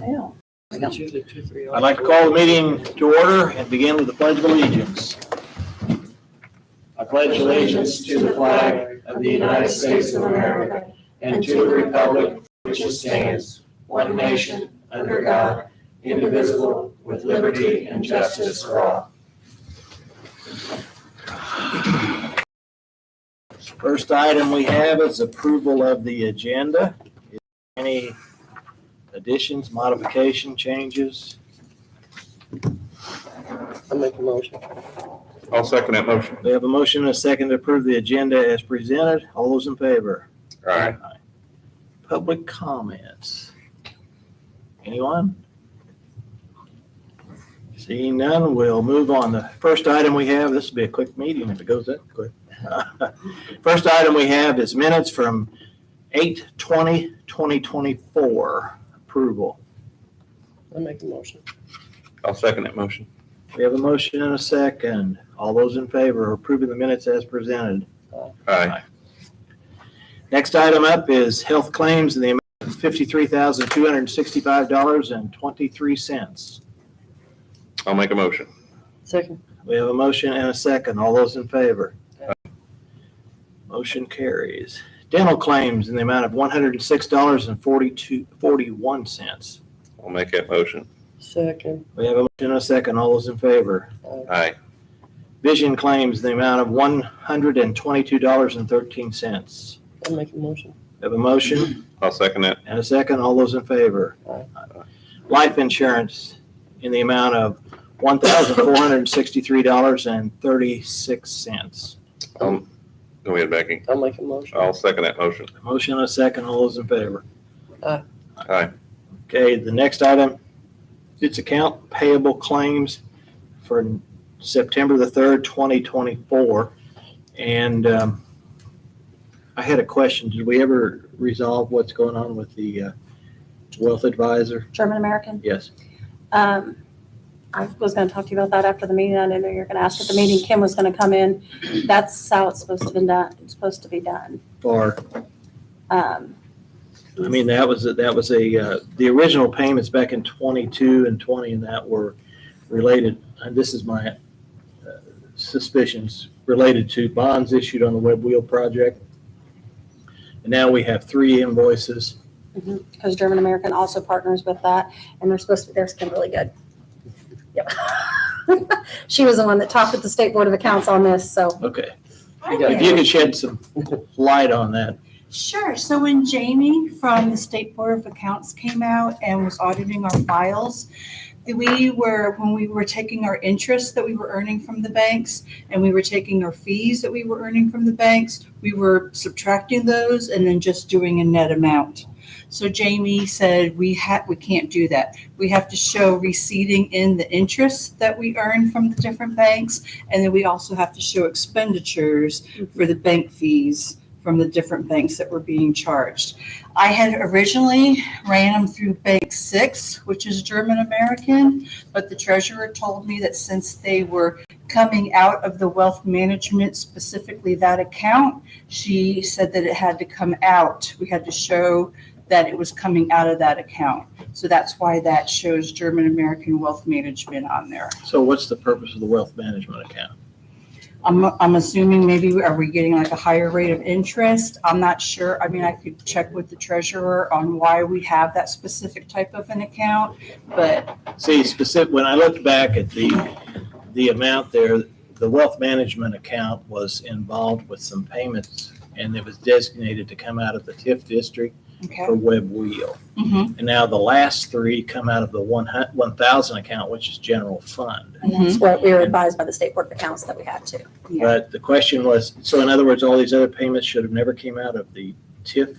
Yeah. I'd like to call the meeting to order and begin with the Pledge of Allegiance. I pledge allegiance to the flag of the United States of America and to the republic which stands, one nation, under God, indivisible, with liberty and justice for all. First item we have is approval of the agenda. Is there any additions, modification, changes? I'll make a motion. I'll second that motion. We have a motion and a second to approve the agenda as presented. All those in favor? All right. Public comments. Anyone? Seeing none, we'll move on. The first item we have, this will be a quick meeting if it goes that quick. First item we have is minutes from 8/20/2024. Approval. I'll make a motion. I'll second that motion. We have a motion and a second. All those in favor of approving the minutes as presented? Aye. Next item up is health claims in the amount of $53,265.23. I'll make a motion. Second. We have a motion and a second. All those in favor? Motion carries. Dental claims in the amount of $106.41. I'll make that motion. Second. We have a motion and a second. All those in favor? Aye. Vision claims in the amount of $122.13. I'll make a motion. We have a motion I'll second that. and a second. All those in favor? Aye. Life insurance in the amount of $1,463.36. Go ahead, Becky. I'll make a motion. I'll second that motion. Motion and a second. All those in favor? Aye. Aye. Okay, the next item, it's account payable claims for September the 3rd, 2024. And I had a question. Did we ever resolve what's going on with the wealth advisor? German American. Yes. I was going to talk to you about that after the meeting. I didn't know you were going to ask at the meeting. Kim was going to come in. That's how it's supposed to be done. It's supposed to be done. Or, I mean, that was the original payments back in 22 and 20 and that were related. And this is my suspicions related to bonds issued on the Web Wheel project. And now we have 3 invoices. Because German American also partners with that, and they're really good. Yep. She was the one that talked with the State Board of Accounts on this, so. Okay. If you could shed some light on that. Sure. So when Jamie from the State Board of Accounts came out and was auditing our files, when we were taking our interest that we were earning from the banks and we were taking our fees that we were earning from the banks, we were subtracting those and then just doing a net amount. So Jamie said, we can't do that. We have to show receipting in the interest that we earn from the different banks. And then we also have to show expenditures for the bank fees from the different banks that were being charged. I had originally ran them through Bank 6, which is German American, but the treasurer told me that since they were coming out of the wealth management, specifically that account, she said that it had to come out. We had to show that it was coming out of that account. So that's why that shows German American Wealth Management on there. So what's the purpose of the wealth management account? I'm assuming maybe, are we getting like a higher rate of interest? I'm not sure. I mean, I could check with the treasurer on why we have that specific type of an account, but. See, when I looked back at the amount there, the wealth management account was involved with some payments and it was designated to come out of the TIF district for Web Wheel. Mm-hmm. And now the last 3 come out of the 1,000 account, which is general fund. And that's what we were advised by the State Board of Accounts that we had to. Yeah. But the question was, so in other words, all these other payments should have never came out of the TIF?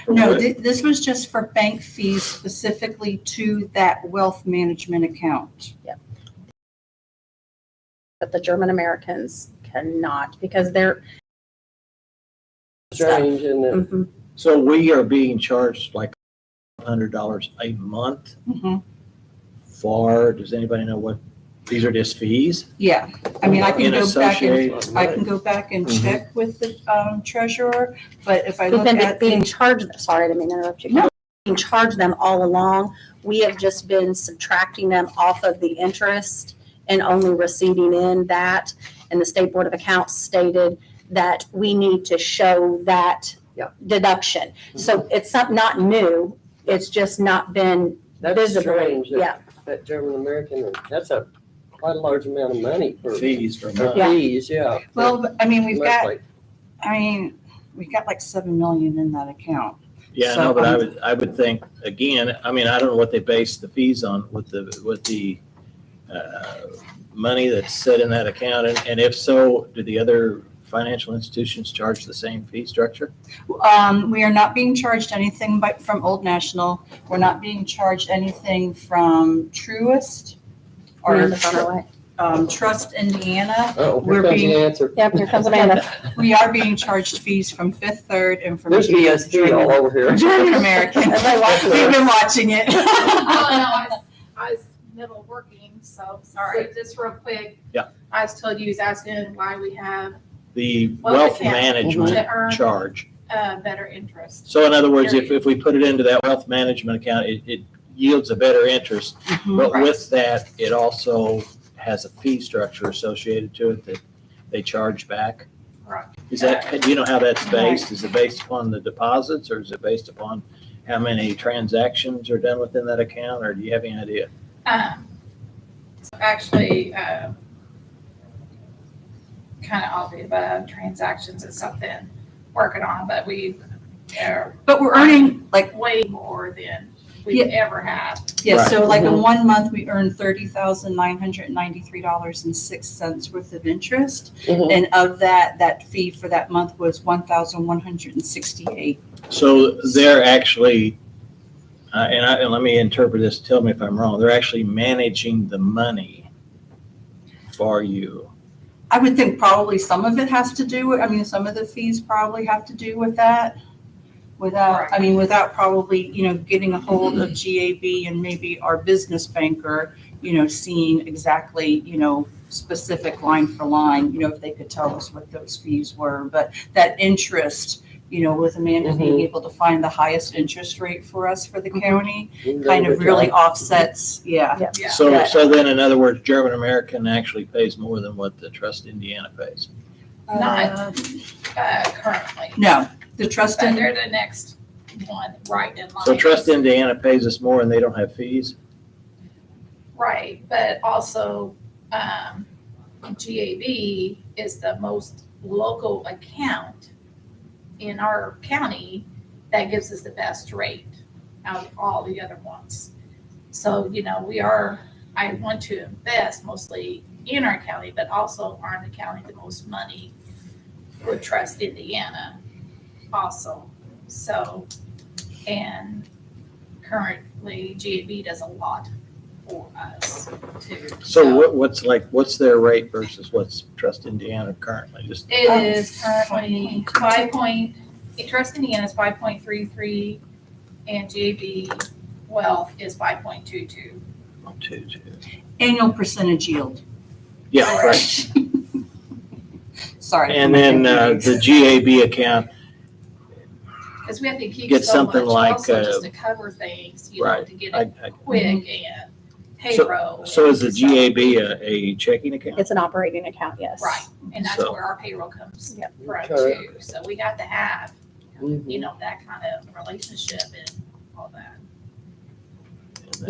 No, this was just for bank fees specifically to that wealth management account. But the German Americans cannot because they're. Strange, isn't it? Mhm. So we are being charged like $100 a month for, does anybody know what, these are just fees? Yeah, I mean, I can In go back and check with the treasurer, but if I We've look been at being charged, sorry, I didn't mean to interrupt you. No. charged them all along. We have just been subtracting them off of the interest and only receiving in that. And the State Board of Accounts stated that we need to show that Yeah. deduction. So it's not new, it's just not been That's visible. strange Yeah, that German American, that's quite a large amount of money for Fees for a for month. Yeah. fees, yeah. Well, I mean, we've got Monthly. like 7 million in that account. Yeah, So, no, but I would think, again, I mean, I don't know what they base the fees on with the money that's set in that account. And if so, do the other financial institutions charge the same fee structure? We are not being charged anything from Old National. We're not being charged anything from Truist or Amanda's on her way. Trust Indiana. Oh, We're here comes being- the answer. Yep, here comes Amanda. We are being charged fees from Fifth Third and from There's VSG all over here. German American. Everybody watching We've been watching it. I was middle working, so sorry, just real quick. Yeah. I was told you was asking why we have The Wealth wealth account. management to earn charge. better interest. So in other words, Period. if we put it into that wealth management account, it yields a better interest. But Right. with that, it also has a fee structure associated to it that they charge back. Right. Is that, do you know how that's based? Is it based upon the deposits, or is it based upon how many transactions are done within that account, or do you have any idea? So actually, kind of all the above, transactions is something working on, but we are But we're earning like, way more than we ever have. yeah, so Right. like in 1 month, we earned $30,993.06 worth of interest. Mhm. And of that fee for that month was $1,168. So they're actually, and let me interpret this, tell me if I'm wrong, they're actually managing the money for you. I would think probably some of it has to do with, I mean, some of the fees probably have to do with that. Without probably, getting a hold of GAB and maybe our business banker, seeing exactly, specific line for line, if they could tell us what those fees were. But that interest, with Amanda being able to find the highest interest rate for us for the county, kind of really offsets, yeah. Yeah. So then, in other words, German American actually pays more than what the Trust Indiana pays. Not currently. No, the trust But in, they're the next one right in line. So Trust Indiana pays us more and they don't have fees? Right, but also, GAB is the most local account in our county that gives us the best rate out of all the other ones. So, I want to invest mostly in our county, but also are in the county the most money with Trust Indiana also. So, and currently GAB does a lot for us too. So what's their rate versus what's Trust Indiana currently? Just It is currently Trust Indiana is 5.33 and GAB Wealth is 5.22. 2. annual percentage yield. Yeah, right. Sorry. And then the GAB account, Because we have to keep Get so something much like, also just to cover things, right. to get I, it quick and payroll. so is the and GAB a checking account? It's an operating account, yes. Right, and that's So- where our payroll comes Yep. from Okay. too. So we have to have, Mhm. that kind of relationship and all that.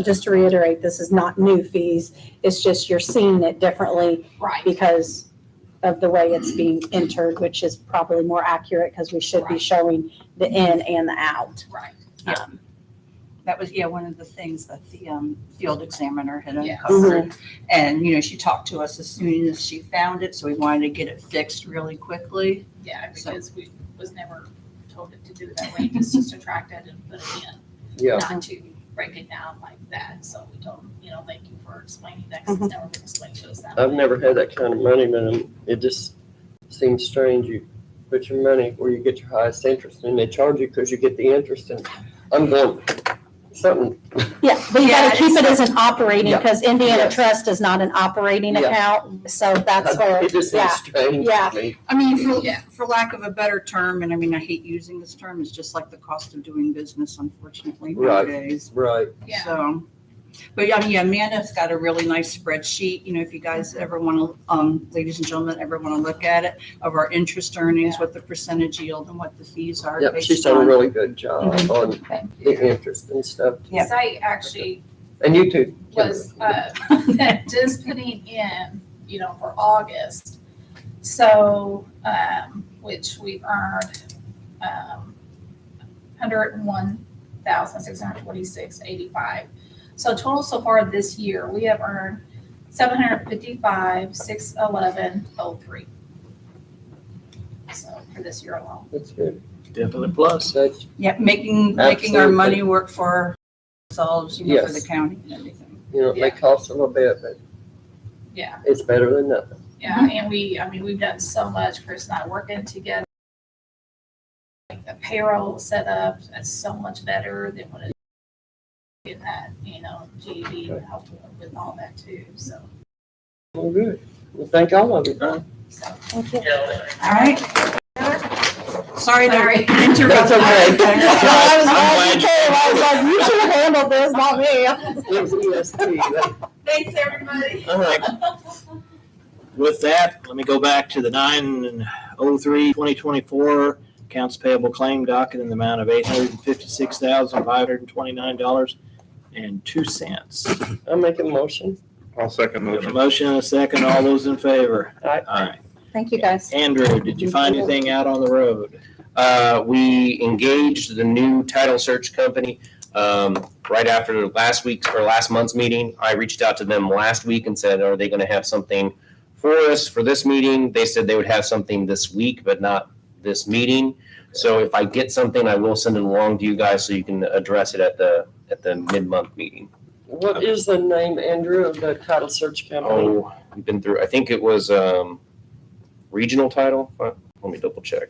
Just to reiterate, this is not new fees. It's just you're seeing it differently Right, because of the way it's being entered, which is probably more accurate because we should be Right. showing the in and the out. right. That was, one of the things that the field examiner had Yes. uncovered. And, she talked to us as soon as she found it, so we wanted to get it fixed really quickly. Yeah, So- because we was never told it to do it that way, just to subtract it and put it in, Yeah, not to break it down like that. So we told them, thank you for explaining that, 'cause it's never been explained to us that I've way. never had that kind of money, but it just seems strange. You put your money where you get your highest interest and they charge you because you get the interest. And I'm going, something, Yeah, but you Yeah, gotta keep it it's- as an operating, Yeah. because Indiana Yes. Trust is not an operating Yeah. account, so that's where, it just yeah. seems strange Yeah. to me. I mean, Yeah. for lack of a better term, and I mean, I hate using this term, it's just like the cost of doing business, unfortunately, Right. nowadays. Right. Yeah. So, but yeah, I mean, yeah, Amanda's got a really nice spreadsheet, you know, if you guys ever want to, ladies and gentlemen, ever want to look at it, of our interest earnings, what the percentage yield and what the fees are Yep, she's based done a on. really good job on Thank the interest and stuff. Yeah. Because I actually And you too. was just putting in, for August. So, which we've earned 101,626.85. So total so far this year, we have earned 755,611.03. So for this year alone. That's good. Definitely plus. That's, Yeah, making our Absolutely. money work for ourselves, for the Yes. county and everything. it may cost a little bit, but Yeah. it's better than nothing. Yeah, and we've done so much, Chris and I working together. Like the payroll set up, that's so much better than what it in that, GD and help with all that too, so. Well, good. Well, thank all of you. so. Thank you. All right. Sorry Sorry. to interrupt. That's okay. No, I was I'm glad you came. I was like, you should have handled this, not me. It was EST. Thanks, everybody. All right. With that, let me go back to the 9/03/2024 accounts payable claim docket in the amount of $856,529.02. I'll make a motion. I'll second We have a motion. motion and a second. All those in favor? Aye. All right. Thank you, guys. Andrew, did you find anything out on the road? We engaged the new title search company right after last month's meeting. I reached out to them last week and said, are they going to have something for us for this meeting? They said they would have something this week, but not this meeting. So if I get something, I will send it along to you guys so you can address it at the mid-month meeting. What is the name, Andrew, of the title search company? Oh, we've been through, I think it was regional title. Let me double check.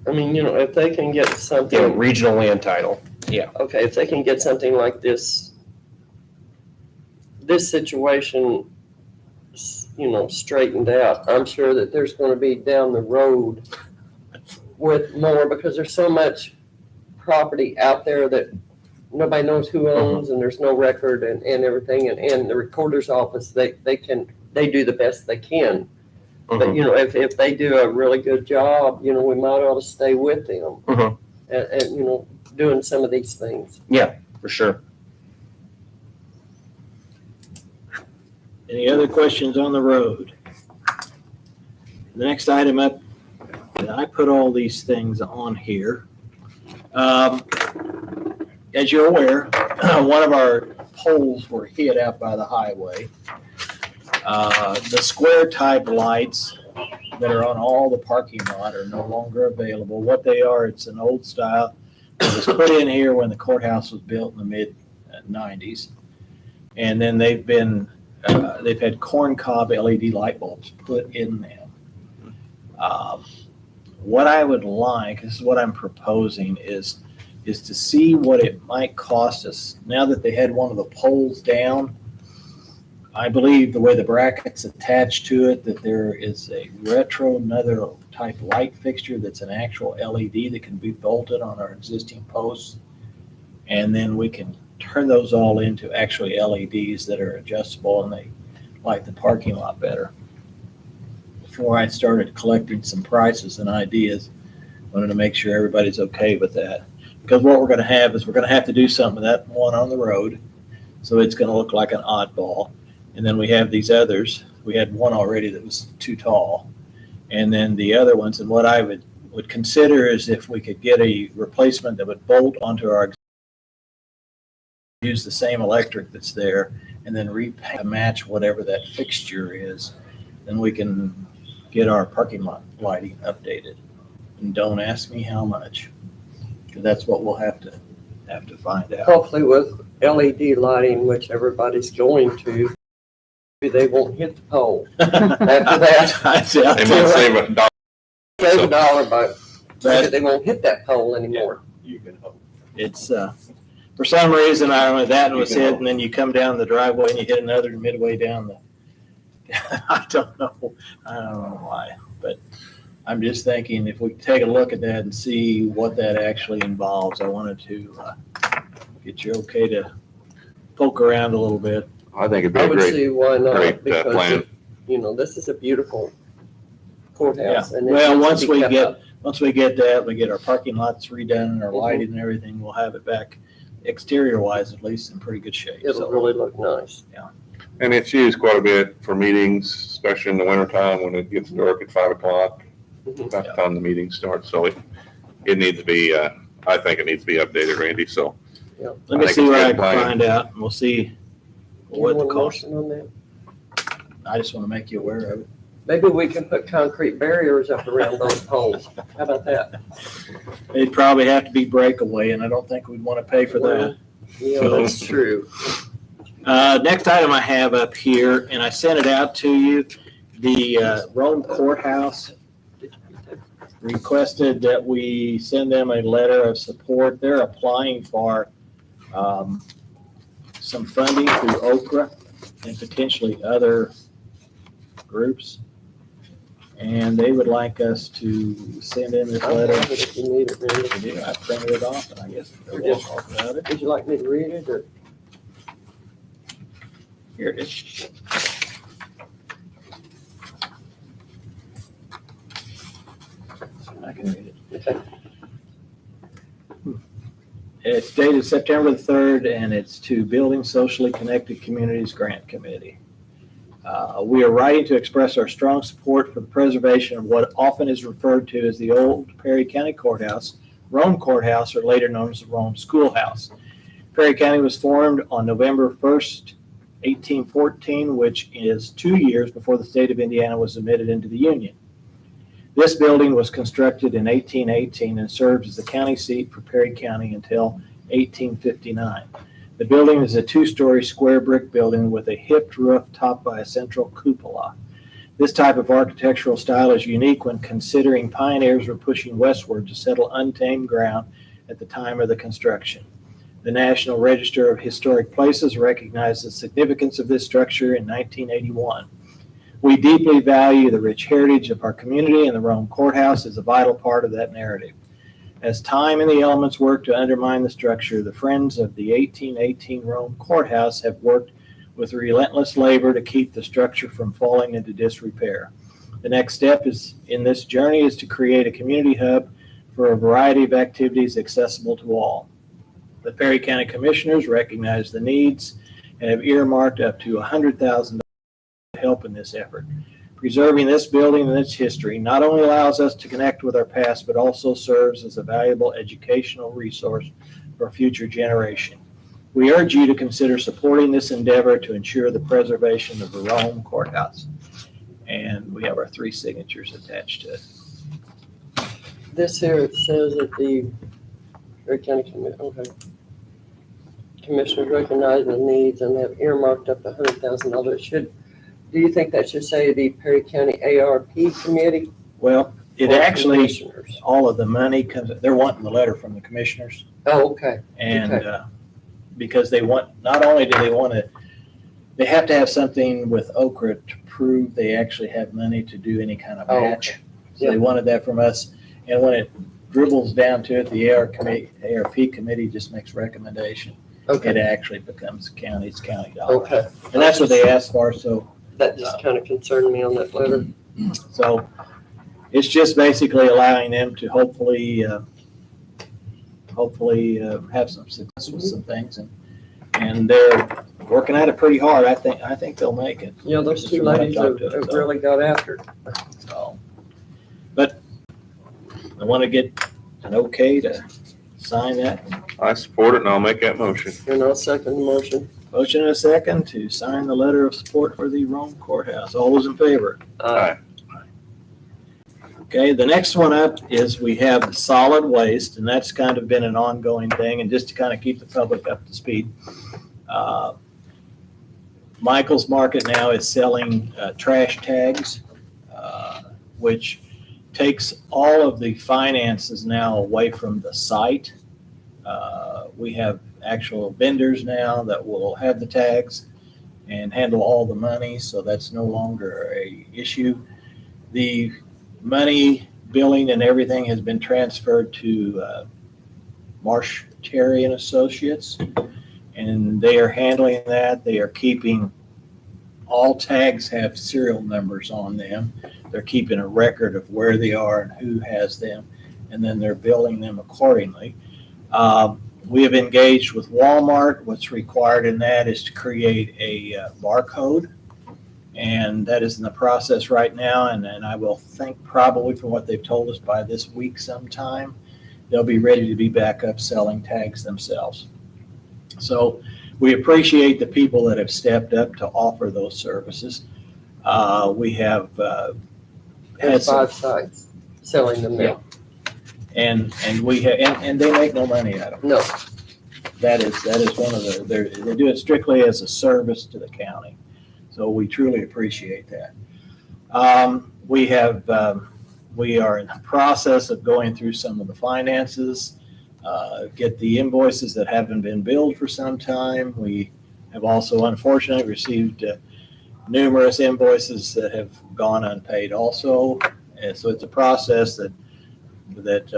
I mean, if they can get Yeah, something, regional land title. okay, if they can get something like this situation, straightened out, I'm sure that there's going to be down the road with more, because there's so much property out there that nobody knows who owns, and there's no record and everything, and the recorder's office, they do the best they can. But, if they do a really good job, we might ought to stay with them Mhm. and, doing some of these things. For sure. Any other questions on the road? The next item up, and I put all these things on here. As you're aware, one of our poles were hit out by the highway. The square type lights that are on all the parking lot are no longer available. What they are, it's an old style. It was put in here when the courthouse was built in the mid-90s. And then they've had corn cob LED light bulbs put in them. What I would like, this is what I'm proposing, is to see what it might cost us. Now that they had one of the poles down, I believe the way the bracket's attached to it, that there is a retro another type light fixture that's an actual LED that can be bolted on our existing posts. And then we can turn those all into actually LEDs that are adjustable, and they light the parking lot better. Before I started collecting some prices and ideas, wanted to make sure everybody's okay with that. Because what we're gonna have is we're gonna have to do something with that one on the road. So it's gonna look like an oddball. And then we have these others. We had one already that was too tall. And then the other ones, and what I would consider is if we could get a replacement that would bolt onto our, use the same electric that's there, and then match whatever that fixture is, then we can get our parking lot lighting updated. And don't ask me how much, because that's what we'll have to have to find out. Hopefully with LED lighting, which everybody's going to, they won't hit the pole. After that, They might save $1. save $1, but That- they won't hit that pole anymore. You can hope. It's, for some reason, I don't know, that was hit, and then you come down the driveway and you hit another midway down the, I don't know why, but I'm just thinking if we take a look at that and see what that actually involves, I wanted to get you okay to poke around a little bit. I think it'd be I a would great, see why not, great because, plan. this is a beautiful courthouse. Yeah. and it Well, needs to once be we kept get- up. Once we get that, we get our parking lots redone and our Mhm. lighting and everything, we'll have it back exterior wise, at least in pretty good shape. It'll So, really look nice. And it's used quite a bit for meetings, especially in the wintertime when it gets dark at 5 o'clock. Mhm. About the time the meeting starts, so it needs to be, I think it needs to be updated, Randy, so. Let I me think see it's what a I good can plan. find out and we'll see You what the want a cost. motion on that? I just want to make you aware of it. Maybe we can put concrete barriers up around those poles. How about that? It'd probably have to be breakaway and I don't think we'd want to pay for that. Yeah, that's true. Next item I have up here, and I sent it out to you, the Rome Courthouse requested that we send them a letter of support. They're applying for some funding through Okra and potentially other groups. And they would like us to send in this I letter. have it if you need it, Randy. I printed it off, and I guess they'll walk off without it. Would you like me to read it, or? Here it is. I can read it. Okay. It's dated September the 3rd, and it's to Building Socially Connected Communities Grant Committee. We are writing to express our strong support for the preservation of what often is referred to as the old Perry County Courthouse, Rome Courthouse, or later known as the Rome Schoolhouse. Perry County was formed on November 1st, 1814, which is 2 years before the state of Indiana was admitted into the Union. This building was constructed in 1818 and served as the county seat for Perry County until 1859. The building is a two-story square brick building with a hipped roof topped by a central cupola. This type of architectural style is unique when considering pioneers were pushing westward to settle untamed ground at the time of the construction. The National Register of Historic Places recognized the significance of this structure in 1981. We deeply value the rich heritage of our community, and the Rome Courthouse is a vital part of that narrative. As time and the elements work to undermine the structure, the Friends of the 1818 Rome Courthouse have worked with relentless labor to keep the structure from falling into disrepair. The next step in this journey is to create a community hub for a variety of activities accessible to all. The Perry County Commissioners recognize the needs and have earmarked up to $100,000 to help in this effort. Preserving this building and its history not only allows us to connect with our past, but also serves as a valuable educational resource for future generations. We urge you to consider supporting this endeavor to ensure the preservation of the Rome Courthouse. And we have our 3 signatures attached to it. This here, it says that the Perry County Commissioners recognize the needs and have earmarked up to $100,000. Do you think that should say the Perry County ARP Committee? Well, it or actually, Commissioners? all of the money comes, they're wanting the letter from the commissioners. Oh, okay. And because they want, not only do they want to, they have to have something with Okra to prove they actually have money to do any kind of Oh, match. okay. So they wanted that from us. And when it dribbles down to it, the ARP committee just makes recommendation. It Okay, actually becomes county dollars. okay. And that's what they asked for. So That just kind of concerned me on that letter. So it's just basically allowing them to hopefully have some success with some things, and they're working at it pretty hard. I think they'll make it. Yeah, those Just two from what I've ladies talked have to them, so. really got after it. So, but I want to get an okay to sign that. I support it and I'll make that motion. And I'll second the motion. Motion and a second to sign the letter of support for the Rome Courthouse. All those in favor? Aye. Okay, the next one up is we have the solid waste, and that's kind of been an ongoing thing, and just to kind of keep the public up to speed. Michael's Market now is selling trash tags, which takes all of the finances now away from the site. We have actual vendors now that will have the tags and handle all the money, so that's no longer a issue. The money, billing, and everything has been transferred to Marsh Terry and Associates, and they are handling that. They are keeping, all tags have serial numbers on them. They're keeping a record of where they are and who has them, and then they're billing them accordingly. We have engaged with Walmart. What's required in that is to create a barcode, and that is in the process right now. And I will think probably from what they've told us by this week sometime, they'll be ready to be back up selling tags themselves. So we appreciate the people that have stepped up to offer those services. We have had There's some, 5 sites selling them now. and we have, and they make no money out of it. No, That is one of they do it strictly as a service to the county. So we truly appreciate that. We are in the process of going through some of the finances, get the invoices that haven't been billed for some time. We have also unfortunately received numerous invoices that have gone unpaid also. And so it's a process that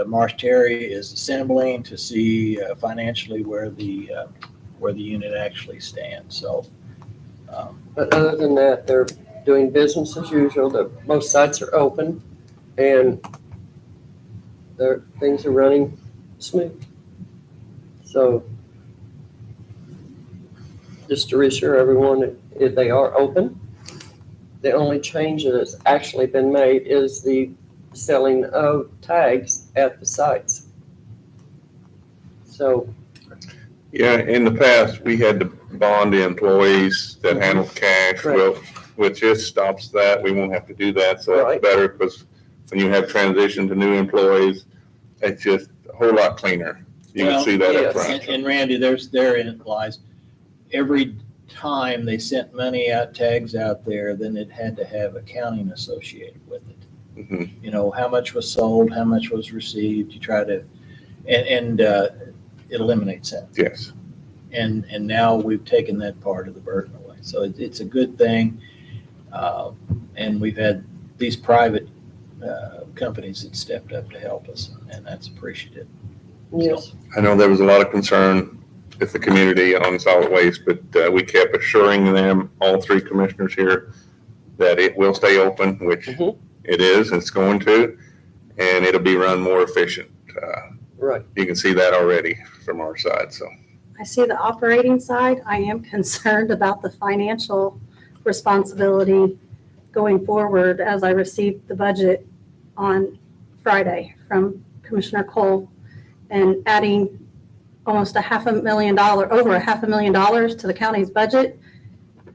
Marsh Terry is assembling to see financially where the unit actually stands. So, but other than that, they're doing business as usual. Most sites are open, and things are running smooth. So just to reassure everyone, if they are open, the only change that has actually been made is the selling of tags at the sites. So, Yeah, in the past, we had to bond the employees that handle cash. Correct. Well, with this stops that. We won't have to do that, so Right. that's better, because when you have transition to new employees, it's just a whole lot cleaner. You Well, can see that yes. up front. and Randy, therein it lies. Every time they sent money out, tags out there, then it had to have accounting associated with it. Mhm. You know, how much was sold, how much was received, you try to, and it eliminates that. Yes. And now we've taken that part of the burden away. So it's a good thing. And we've had these private companies that stepped up to help us, and that's appreciated. yes, I know there was a lot of concern with the community on solid waste, but we kept assuring them, all 3 commissioners here, that it will stay open, which Mhm. it is, it's going to, and it'll be run more efficient. right. You can see that already from our side, so. I see the operating side. I am concerned about the financial responsibility going forward as I received the budget on Friday from Commissioner Cole, and adding almost over $500,000 to the county's budget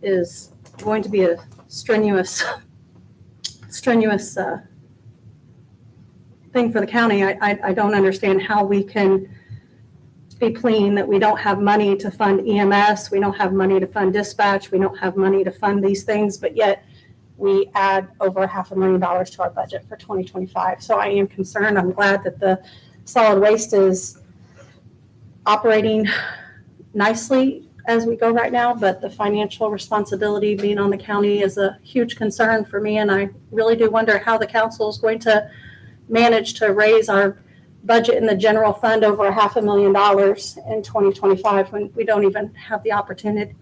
is going to be a strenuous thing for the county. I don't understand how we can be pleading that we don't have money to fund EMS, we don't have money to fund dispatch, we don't have money to fund these things, but yet we add over $500,000 to our budget for 2025. So I am concerned. I'm glad that the solid waste is operating nicely as we go right now, but the financial responsibility being on the county is a huge concern for me, and I really do wonder how the council is going to manage to raise our budget in the general fund over $500,000 in 2025 when we don't even have the opportunity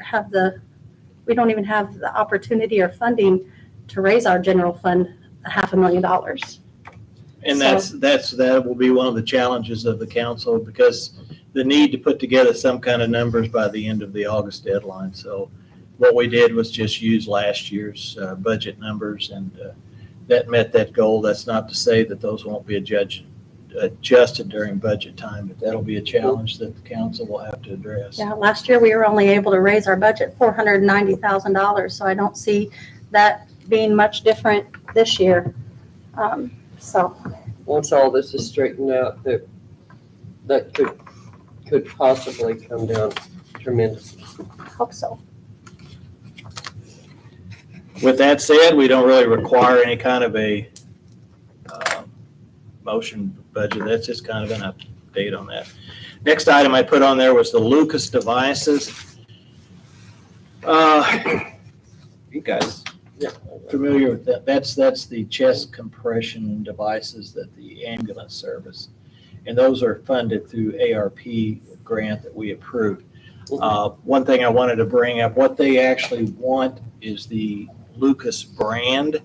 or funding to raise our general fund $500,000. And So- that will be one of the challenges of the council, because the need to put together some kind of numbers by the end of the August deadline. So what we did was just use last year's budget numbers, and that met that goal. That's not to say that those won't be adjusted during budget time, but that'll be a challenge that the council will have to address. Yeah, last year we were only able to raise our budget $490,000, so I don't see that being much different this year. So, once all this is straightened out, that could possibly come down tremendously. hope so. With that said, we don't really require any kind of a motion budget. That's just kind of an update on that. Next item I put on there was the Lucas devices. You guys familiar with that? That's the chest compression devices that the ambulance service, and those are funded through ARP grant that we approved. One thing I wanted to bring up, what they actually want is the Lucas brand,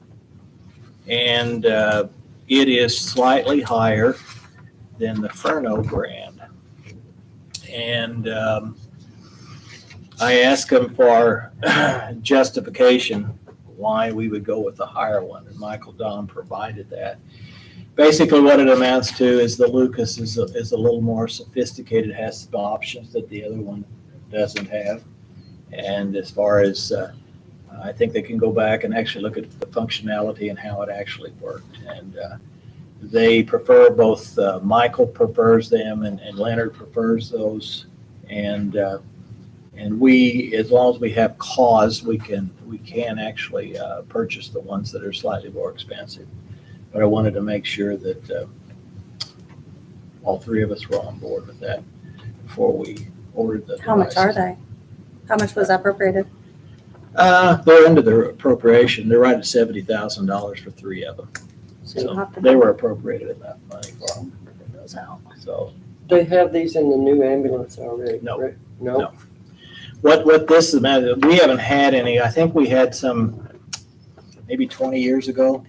and it is slightly higher than the Furno brand. And I asked them for justification why we would go with the higher one, and Michael Don provided that. Basically, what it amounts to is the Lucas is a little more sophisticated, has some options that the other one doesn't have. And as far as, I think they can go back and actually look at the functionality and how it actually worked. And they prefer both, Michael prefers them and Leonard prefers those. And we, as long as we have cause, we can actually purchase the ones that are slightly more expensive. But I wanted to make sure that all three of us were on board with that before we ordered the How much are devices. they? How much was appropriated? They're under their appropriation. They're right at $70,000 for three of them. So you'll So have to- they were appropriated enough money for them. Those out. So They have these in the new ambulance already, No. correct? No? No. what this is about, we haven't had any. I think we had some maybe 20 years ago.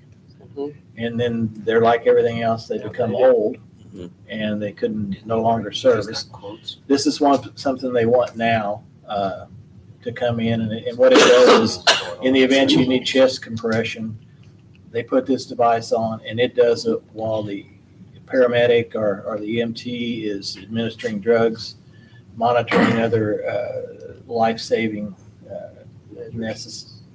Mhm. And then they're like everything else, they become old and they couldn't no longer service. This is something they want now to come in, and what it does is, in the event you need chest compression, they put this device on and it does it while the paramedic or the EMT is administering drugs, monitoring other life-saving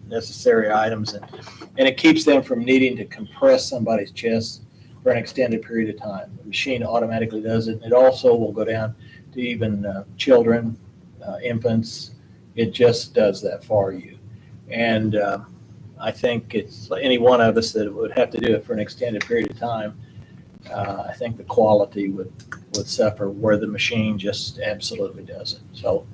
necessary items, and it keeps them from needing to compress somebody's chest for an extended period of time. The machine automatically does it. It also will go down to even children, infants. It just does that for you. And I think it's any one of us that would have to do it for an extended period of time. I think the quality would suffer where the machine just absolutely does it. So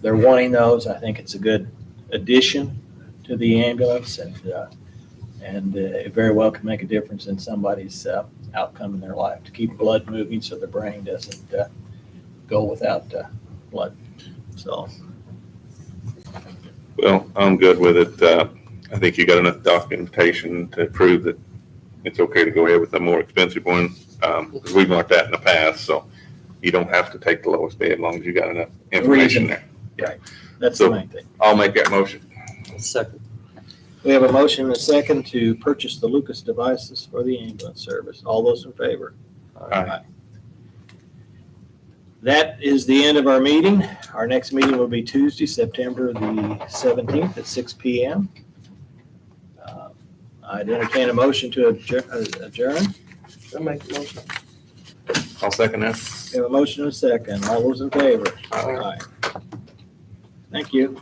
they're wanting those. I think it's a good addition to the ambulance, and it very well can make a difference in somebody's outcome in their life, to keep blood moving so the brain doesn't go without blood. So Well, I'm good with it. I think you got enough documentation to prove that it's okay to go ahead with the more expensive one. We've learned that in the past, so you don't have to take the lowest bid as long as you got enough information there. that's So- the main thing. I'll make that motion. Second. We have a motion and a second to purchase the Lucas devices for the ambulance service. All those in favor? Aye. That is the end of our meeting. Our next meeting will be Tuesday, September the 17th at 6 PM. I'd entertain a motion to adjourn. I'll make the motion. I'll second that. We have a motion and a second. All those in favor? Aye. Thank you.